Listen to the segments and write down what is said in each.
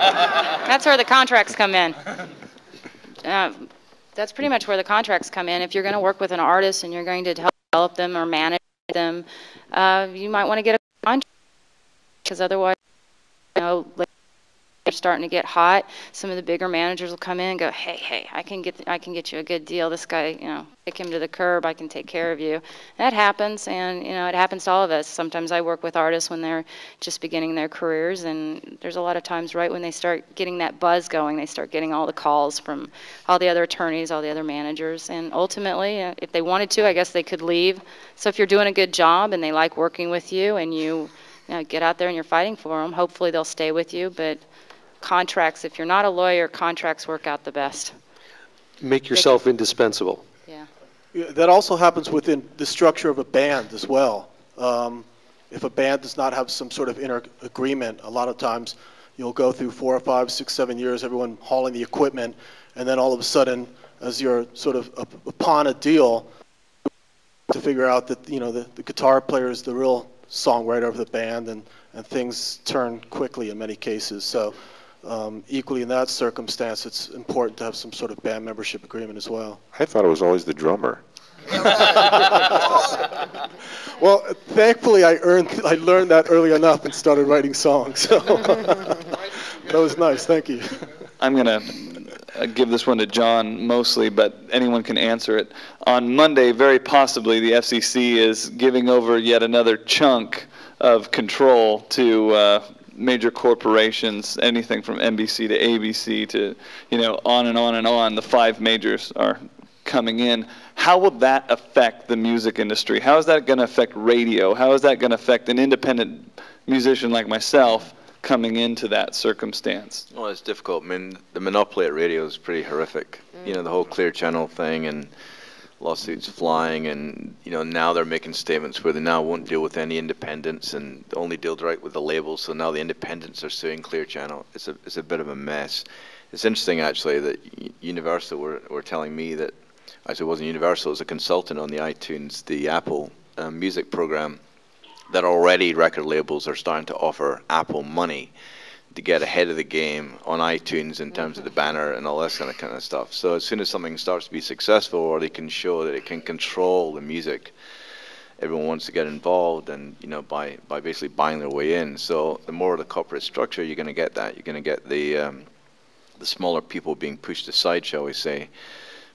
That's where the contracts come in. That's pretty much where the contracts come in. If you're going to work with an artist and you're going to help develop them or manage them, you might want to get a contract, because otherwise, you know, they're starting to get hot. Some of the bigger managers will come in and go, hey, I can get you a good deal. This guy, you know, kick him to the curb. I can take care of you. And that happens, and you know, it happens to all of us. Sometimes I work with artists when they're just beginning their careers, and there's a lot of times right when they start getting that buzz going, they start getting all the calls from all the other attorneys, all the other managers, and ultimately, if they wanted to, I guess they could leave. So if you're doing a good job and they like working with you, and you know, get out there and you're fighting for them, hopefully they'll stay with you. But contracts, if you're not a lawyer, contracts work out the best. Make yourself indispensable. Yeah. That also happens within the structure of a band as well. If a band does not have some sort of inner agreement, a lot of times you'll go through 4 or 5, 6, 7 years, everyone hauling the equipment, and then all of a sudden, as you're sort of upon a deal, to figure out that, you know, the guitar player is the real songwriter of the band, and things turn quickly in many cases. So equally in that circumstance, it's important to have some sort of band membership agreement as well. I thought it was always the drummer. Well, thankfully I learned that early enough and started writing songs. So that was nice. Thank you. I'm going to give this one to John mostly, but anyone can answer it. On Monday, very possibly, the FCC is giving over yet another chunk of control to major corporations, anything from NBC to ABC to, you know, on and on and on. The 5 majors are coming in. How will that affect the music industry? How is that going to affect radio? How is that going to affect an independent musician like myself coming into that circumstance? Well, it's difficult. I mean, the monopoly at radio is pretty horrific. You know, the whole Clear Channel thing and lawsuits flying, and you know, now they're making statements where they now won't deal with any independents and only deal direct with the labels. So now the independents are suing Clear Channel. It's a bit of a mess. It's interesting actually that Universal were telling me that, actually it wasn't Universal, it was a consultant on the iTunes, the Apple music program, that already record labels are starting to offer Apple money to get ahead of the game on iTunes in terms of the banner and all this kind of stuff. So as soon as something starts to be successful, or they can show that it can control the music, everyone wants to get involved, and you know, by basically buying their way in. So the more the corporate structure, you're going to get that. You're going to get the smaller people being pushed aside, shall we say.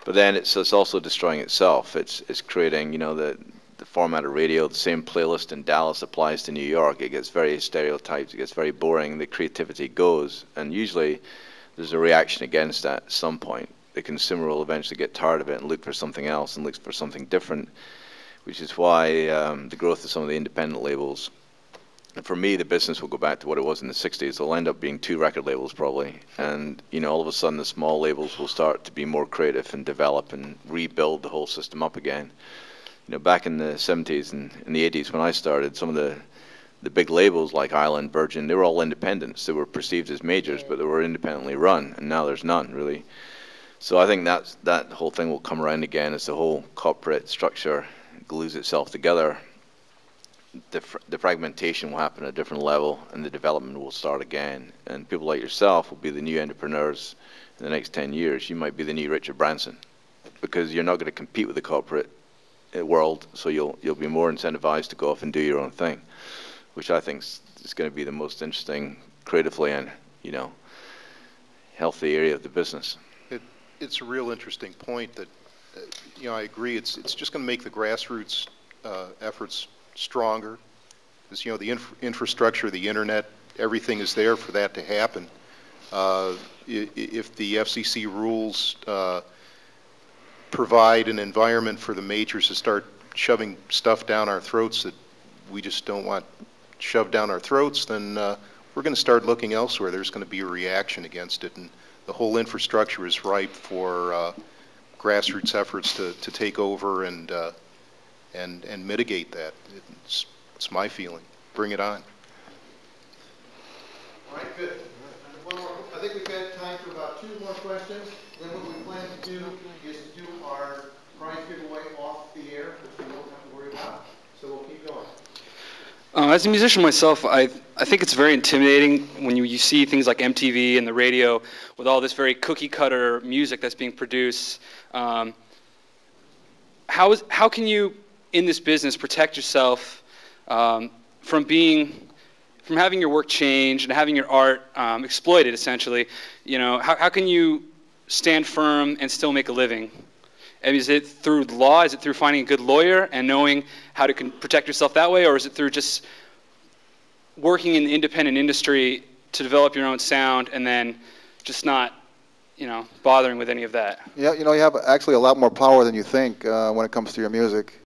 But then it's also destroying itself. It's creating, you know, the format of radio, the same playlist in Dallas applies to New York. It gets very stereotyped, it gets very boring, the creativity goes, and usually there's a reaction against that at some point. The consumer will eventually get tired of it and look for something else and look for something different, which is why the growth of some of the independent labels. And for me, the business will go back to what it was in the 60s. There'll end up being 2 record labels probably, and you know, all of a sudden the small labels will start to be more creative and develop and rebuild the whole system up again. You know, back in the 70s and in the 80s when I started, some of the big labels like Island, Virgin, they were all independents. They were perceived as majors, but they were independently run, and now there's none really. So I think that whole thing will come around again as the whole corporate structure glues itself together. The fragmentation will happen at a different level, and the development will start again. And people like yourself will be the new entrepreneurs in the next 10 years. You might be the new Richard Branson, because you're not going to compete with the corporate world, so you'll be more incentivized to go off and do your own thing, which I think is going to be the most interesting creatively and, you know, healthy area of the business. It's a real interesting point that, you know, I agree. It's just going to make the grassroots efforts stronger, because you know, the infrastructure, the internet, everything is there for that to happen. If the FCC rules provide an environment for the majors to start shoving stuff down our throats that we just don't want shoved down our throats, then we're going to start looking elsewhere. There's going to be a reaction against it, and the whole infrastructure is ripe for grassroots efforts to take over and mitigate that. It's my feeling. Bring it on. All right, good. One more. I think we've got time for about 2 more questions. Then what we plan to do is to do our prize giveaway off the air, which we don't have to worry about. So we'll keep going. As a musician myself, I I think it's very intimidating when you see things like MTV and the radio with all this very cookie-cutter music that's being produced. How can you, in this business, protect yourself from having your work changed and having your art exploited, essentially? You know, how can you stand firm and still make a living? I mean, is it through law? Is it through finding a good lawyer and knowing how to protect yourself that way? Or is it through just working in the independent industry to develop your own sound and then just not, you know, bothering with any of that? Yeah, you know, you have actually a lot more power than you think when it comes to your music.